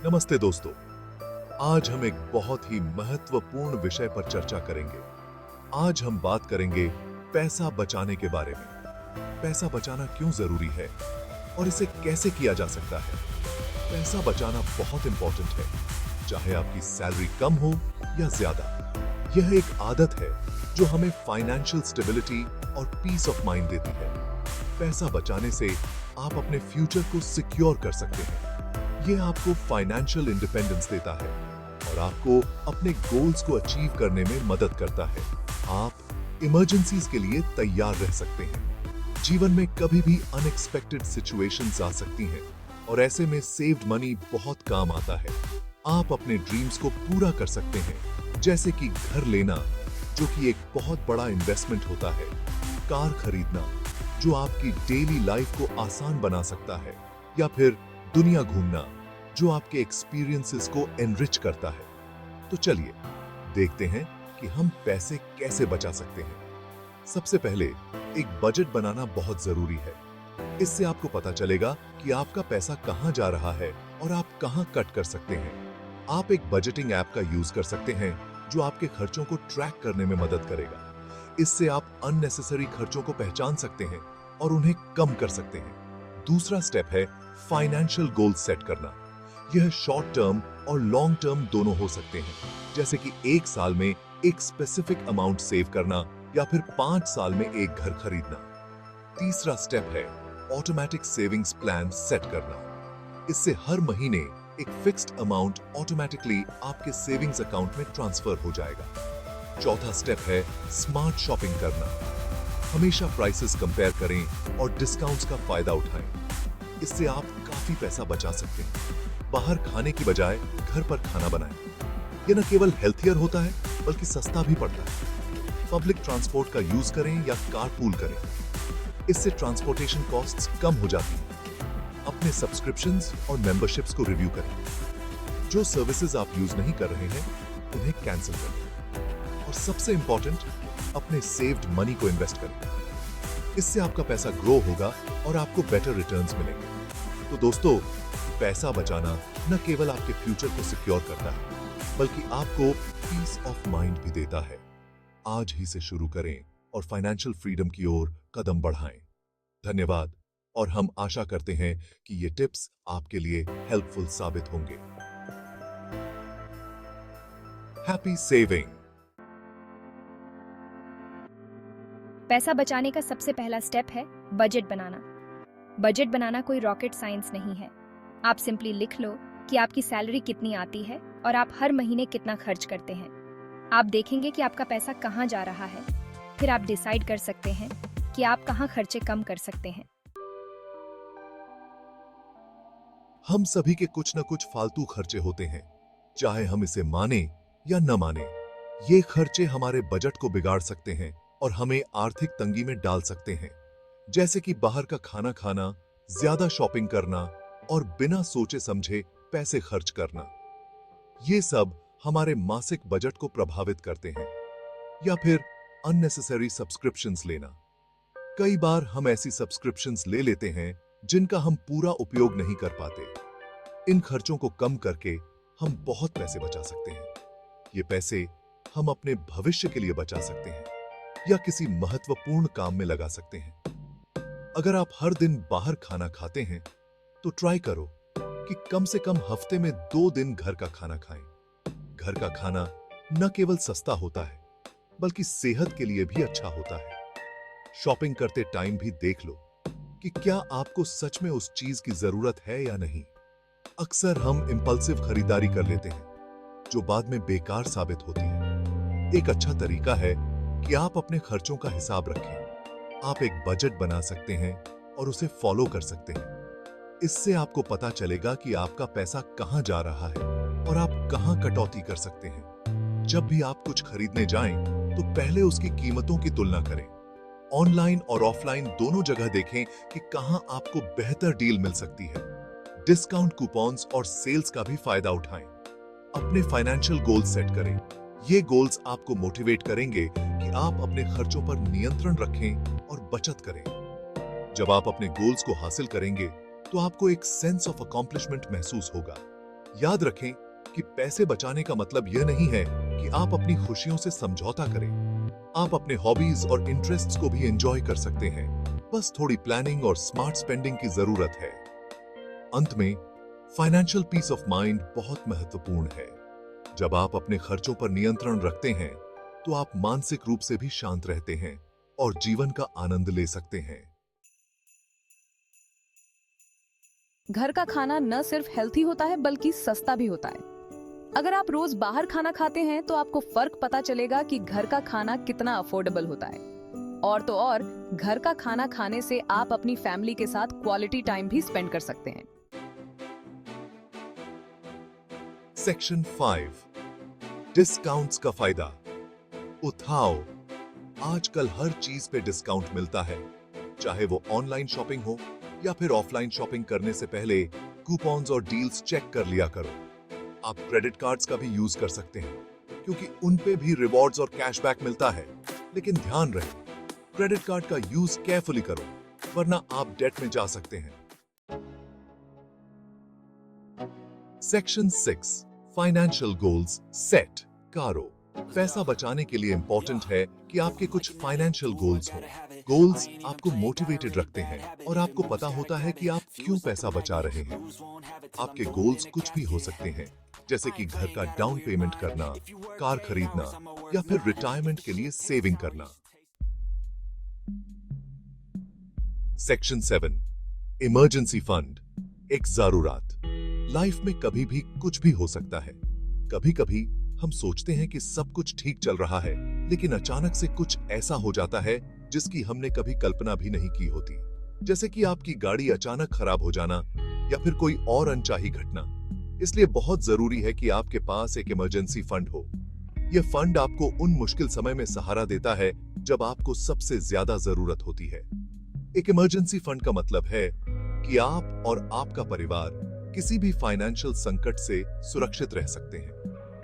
नमस्ते दोस्तों। आज हम एक बहुत ही महत्वपूर्ण विषय पर चर्चा करेंगे। आज हम बात करेंगे पैसा बचाने के बारे में। पैसा बचाना क्यों जरूरी है और इसे कैसे किया जा सकता है। पैसा बचाना बहुत इंपॉर्टेंट है, चाहे आपकी सैलरी कम हो या ज्यादा। यह एक आदत है जो हमें फाइनेंशियल स्टेबिलिटी और पीस ऑफ माइंड देती है। पैसा बचाने से आप अपने फ्यूचर को सिक्योर कर सकते हैं। यह आपको फाइनेंशियल इंडिपेंडेंस देता है और आपको अपने गोल्स को अचीव करने में मदद करता है। आप इमरजेंसीज के लिए तैयार रह सकते हैं। जीवन में कभी भी अनएक्सपेक्टेड सिचुएशंस आ सकती हैं और ऐसे में सेव्ड मनी बहुत काम आता है। आप अपने ड्रीम्स को पूरा कर सकते हैं, जैसे कि घर लेना, जो कि एक बहुत बड़ा इन्वेस्टमेंट होता है, कार खरीदना, जो आपकी डेली लाइफ को आसान बना सकता है, या फिर दुनिया घूमना, जो आपके एक्सपीरियंसेस को एनरिच करता है। तो चलिए देखते हैं कि हम पैसे कैसे बचा सकते हैं। सबसे पहले एक बजट बनाना बहुत जरूरी है। इससे आपको पता चलेगा कि आपका पैसा कहां जा रहा है और आप कहां कट कर सकते हैं। आप एक बजटिंग ऐप का यूज कर सकते हैं जो आपके खर्चों को ट्रैक करने में मदद करेगा। इससे आप अननेसेसरी खर्चों को पहचान सकते हैं और उन्हें कम कर सकते हैं। दूसरा स्टेप है फाइनेंशियल गोल सेट करना। यह शॉर्ट टर्म और लॉन्ग टर्म दोनों हो सकते हैं, जैसे कि एक साल में एक स्पेसिफिक अमाउंट सेव करना या फिर 5 साल में एक घर खरीदना। तीसरा स्टेप है ऑटोमेटिक सेविंग्स प्लान सेट करना। इससे हर महीने एक फिक्स्ड अमाउंट ऑटोमेटिकली आपके सेविंग्स अकाउंट में ट्रांसफर हो जाएगा। चौथा स्टेप है स्मार्ट शॉपिंग करना। हमेशा प्राइसेस कंपेयर करें और डिस्काउंट्स का फायदा उठाएं। इससे आप काफी पैसा बचा सकते हैं। बाहर खाने की बजाय घर पर खाना बनाएं। यह न केवल हेल्थियर होता है, बल्कि सस्ता भी पड़ता है। पब्लिक ट्रांसपोर्ट का यूज करें या कारपूल करें। इससे ट्रांसपोर्टेशन कॉस्ट्स कम हो जाती हैं। अपने सब्सक्रिप्शंस और मेंबरशिप्स को रिव्यू करें। जो सर्विसेज आप यूज नहीं कर रहे हैं, उन्हें कैंसिल करें। और सबसे इंपॉर्टेंट, अपने सेव्ड मनी को इन्वेस्ट करें। इससे आपका पैसा ग्रो होगा और आपको बेटर रिटर्न्स मिलेंगे। तो दोस्तों, पैसा बचाना न केवल आपके फ्यूचर को सिक्योर करता है, बल्कि आपको पीस ऑफ माइंड भी देता है। आज ही से शुरू करें और फाइनेंशियल फ्रीडम की ओर कदम बढ़ाएं। धन्यवाद, और हम आशा करते हैं कि ये टिप्स आपके लिए हेल्पफुल साबित होंगे। Happy saving. पैसा बचाने का सबसे पहला स्टेप है बजट बनाना। बजट बनाना कोई रॉकेट साइंस नहीं है। आप सिंपली लिख लो कि आपकी सैलरी कितनी आती है और आप हर महीने कितना खर्च करते हैं। आप देखेंगे कि आपका पैसा कहाँ जा रहा है। फिर आप डिसाइड कर सकते हैं कि आप कहाँ खर्चे कम कर सकते हैं। हम सभी के कुछ न कुछ फालतू खर्चे होते हैं, चाहे हम इसे माने या न माने। ये खर्चे हमारे बजट को बिगाड़ सकते हैं और हमें आर्थिक तंगी में डाल सकते हैं, जैसे कि बाहर का खाना खाना, ज्यादा शॉपिंग करना और बिना सोचे समझे पैसे खर्च करना। ये सब हमारे मासिक बजट को प्रभावित करते हैं। या फिर अननेसेसरी सब्सक्रिप्शंस लेना। कई बार हम ऐसी सब्सक्रिप्शंस ले लेते हैं जिनका हम पूरा उपयोग नहीं कर पाते। इन खर्चों को कम करके हम बहुत पैसे बचा सकते हैं। ये पैसे हम अपने भविष्य के लिए बचा सकते हैं या किसी महत्वपूर्ण काम में लगा सकते हैं। अगर आप हर दिन बाहर खाना खाते हैं, तो ट्राई करो कि कम से कम हफ्ते में 2 दिन घर का खाना खाएं। घर का खाना न केवल सस्ता होता है, बल्कि सेहत के लिए भी अच्छा होता है। शॉपिंग करते टाइम भी देख लो कि क्या आपको सच में उस चीज की जरूरत है या नहीं। अक्सर हम इंपल्सिव खरीदारी कर लेते हैं, जो बाद में बेकार साबित होती है। एक अच्छा तरीका है कि आप अपने खर्चों का हिसाब रखें। आप एक बजट बना सकते हैं और उसे फॉलो कर सकते हैं। इससे आपको पता चलेगा कि आपका पैसा कहां जा रहा है और आप कहां कटौती कर सकते हैं। जब भी आप कुछ खरीदने जाएं, तो पहले उसकी कीमतों की तुलना करें। ऑनलाइन और ऑफलाइन दोनों जगह देखें कि कहां आपको बेहतर डील मिल सकती है। डिस्काउंट कूपन्स और सेल्स का भी फायदा उठाएं। अपने फाइनेंशियल गोल्स सेट करें। ये गोल्स आपको मोटिवेट करेंगे कि आप अपने खर्चों पर नियंत्रण रखें और बचत करें। जब आप अपने गोल्स को हासिल करेंगे, तो आपको एक सेंस ऑफ अकॉम्प्लिशमेंट महसूस होगा। याद रखें कि पैसे बचाने का मतलब यह नहीं है कि आप अपनी खुशियों से समझौता करें। आप अपने हॉबीज और इंटरेस्ट्स को भी एंजॉय कर सकते हैं। बस थोड़ी प्लानिंग और स्मार्ट स्पेंडिंग की जरूरत है। अंत में, फाइनेंशियल पीस ऑफ माइंड बहुत महत्वपूर्ण है। जब आप अपने खर्चों पर नियंत्रण रखते हैं, तो आप मानसिक रूप से भी शांत रहते हैं और जीवन का आनंद ले सकते हैं। घर का खाना न सिर्फ हेल्थी होता है बल्कि सस्ता भी होता है। अगर आप रोज बाहर खाना खाते हैं तो आपको फर्क पता चलेगा कि घर का खाना कितना अफोर्डेबल होता है। और तो और, घर का खाना खाने से आप अपनी फैमिली के साथ क्वालिटी टाइम भी स्पेंड कर सकते हैं। सेक्शन 5, डिस्काउंट्स का फायदा उठाओ। आजकल हर चीज पे डिस्काउंट मिलता है, चाहे वो ऑनलाइन शॉपिंग हो या फिर ऑफलाइन शॉपिंग करने से पहले कूपन्स और डील्स चेक कर लिया करो। आप क्रेडिट कार्ड्स का भी यूज कर सकते हैं, क्योंकि उन पे भी रिवॉर्ड्स और कैशबैक मिलता है। लेकिन ध्यान रहे, क्रेडिट कार्ड का यूज केयरफुली करो, वरना आप डेट में जा सकते हैं। सेक्शन 6, फाइनेंशियल गोल्स सेट करो। पैसा बचाने के लिए इंपॉर्टेंट है कि आपके कुछ फाइनेंशियल गोल्स हों। गोल्स आपको मोटिवेटेड रखते हैं और आपको पता होता है कि आप क्यों पैसा बचा रहे हैं। आपके गोल्स कुछ भी हो सकते हैं, जैसे कि घर का डाउन पेमेंट करना, कार खरीदना या फिर रिटायरमेंट के लिए सेविंग करना। सेक्शन 7, इमरजेंसी फंड एक जरूरत। लाइफ में कभी भी कुछ भी हो सकता है। कभी कभी हम सोचते हैं कि सब कुछ ठीक चल रहा है, लेकिन अचानक से कुछ ऐसा हो जाता है जिसकी हमने कभी कल्पना भी नहीं की होती। जैसे कि आपकी गाड़ी अचानक खराब हो जाना या फिर कोई और अनचाही घटना। इसलिए बहुत जरूरी है कि आपके पास एक इमरजेंसी फंड हो। यह फंड आपको उन मुश्किल समय में सहारा देता है जब आपको सबसे ज्यादा जरूरत होती है। एक इमरजेंसी फंड का मतलब है कि आप और आपका परिवार किसी भी फाइनेंशियल संकट से सुरक्षित रह सकते हैं।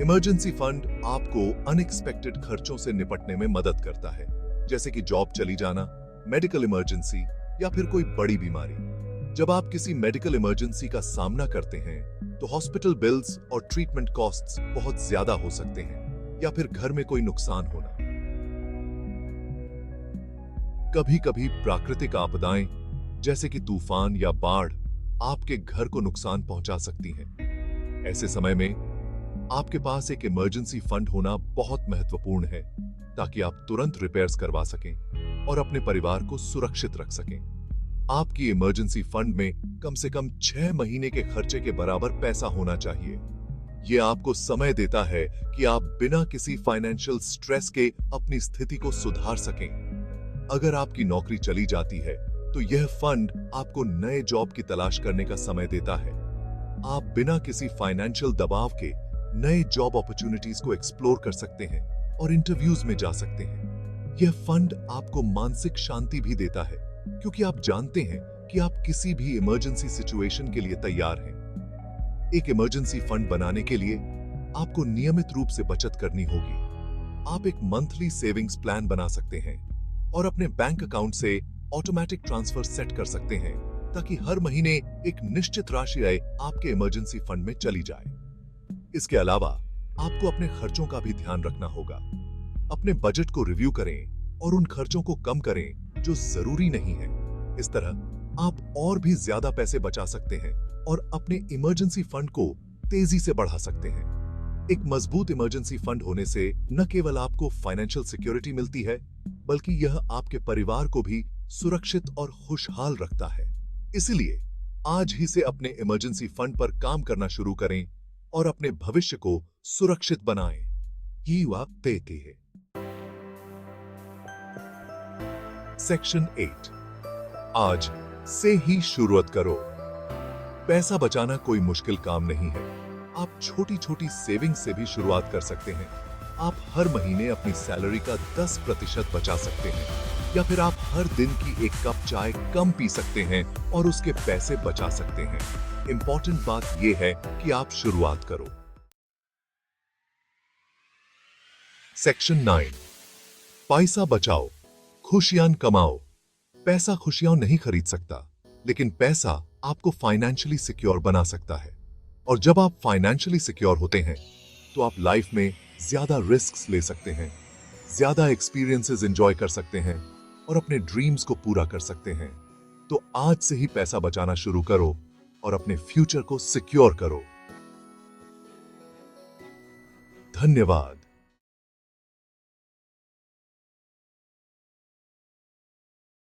इमरजेंसी फंड आपको अनएक्सपेक्टेड खर्चों से निपटने में मदद करता है, जैसे कि जॉब चली जाना, मेडिकल इमरजेंसी या फिर कोई बड़ी बीमारी। जब आप किसी मेडिकल इमरजेंसी का सामना करते हैं, तो हॉस्पिटल बिल्स और ट्रीटमेंट कॉस्ट्स बहुत ज्यादा हो सकते हैं, या फिर घर में कोई नुकसान होना। कभी कभी प्राकृतिक आपदाएं, जैसे कि तूफान या बाढ़, आपके घर को नुकसान पहुंचा सकती हैं। ऐसे समय में आपके पास एक इमरजेंसी फंड होना बहुत महत्वपूर्ण है, ताकि आप तुरंत रिपेयर्स करवा सकें और अपने परिवार को सुरक्षित रख सकें। आपकी इमरजेंसी फंड में कम से कम 6 महीने के खर्चे के बराबर पैसा होना चाहिए। यह आपको समय देता है कि आप बिना किसी फाइनेंशियल स्ट्रेस के अपनी स्थिति को सुधार सकें। अगर आपकी नौकरी चली जाती है, तो यह फंड आपको नए जॉब की तलाश करने का समय देता है। आप बिना किसी फाइनेंशियल दबाव के नए जॉब अपॉर्चुनिटीज को एक्सप्लोर कर सकते हैं और इंटरव्यूज में जा सकते हैं। यह फंड आपको मानसिक शांति भी देता है, क्योंकि आप जानते हैं कि आप किसी भी इमरजेंसी सिचुएशन के लिए तैयार हैं। एक इमरजेंसी फंड बनाने के लिए आपको नियमित रूप से बचत करनी होगी। आप एक मंथली सेविंग्स प्लान बना सकते हैं और अपने बैंक अकाउंट से ऑटोमेटिक ट्रांसफर सेट कर सकते हैं, ताकि हर महीने एक निश्चित राशि आय आपके इमरजेंसी फंड में चली जाए। इसके अलावा आपको अपने खर्चों का भी ध्यान रखना होगा। अपने बजट को रिव्यू करें और उन खर्चों को कम करें जो जरूरी नहीं है। इस तरह आप और भी ज्यादा पैसे बचा सकते हैं और अपने इमरजेंसी फंड को तेजी से बढ़ा सकते हैं। एक मजबूत इमरजेंसी फंड होने से न केवल आपको फाइनेंशियल सिक्योरिटी मिलती है, बल्कि यह आपके परिवार को भी सुरक्षित और खुशहाल रखता है। इसलिए आज ही से अपने इमरजेंसी फंड पर काम करना शुरू करें और अपने भविष्य को सुरक्षित बनाएं। ये वक्त देती है। सेक्शन 8, आज से ही शुरुआत करो। पैसा बचाना कोई मुश्किल काम नहीं है। आप छोटी छोटी सेविंग से भी शुरुआत कर सकते हैं। आप हर महीने अपनी सैलरी का 10% बचा सकते हैं, या फिर आप हर दिन की एक कप चाय कम पी सकते हैं और उसके पैसे बचा सकते हैं। इंपॉर्टेंट बात यह है कि आप शुरुआत करो। सेक्शन 9, पैसा बचाओ, खुशियां कमाओ। पैसा खुशियां नहीं खरीद सकता, लेकिन पैसा आपको फाइनेंशियली सिक्योर बना सकता है। और जब आप फाइनेंशियली सिक्योर होते हैं तो आप लाइफ में ज्यादा रिस्क्स ले सकते हैं, ज्यादा एक्सपीरियंसेस एंजॉय कर सकते हैं और अपने ड्रीम्स को पूरा कर सकते हैं। तो आज से ही पैसा बचाना शुरू करो और अपने फ्यूचर को सिक्योर करो। धन्यवाद।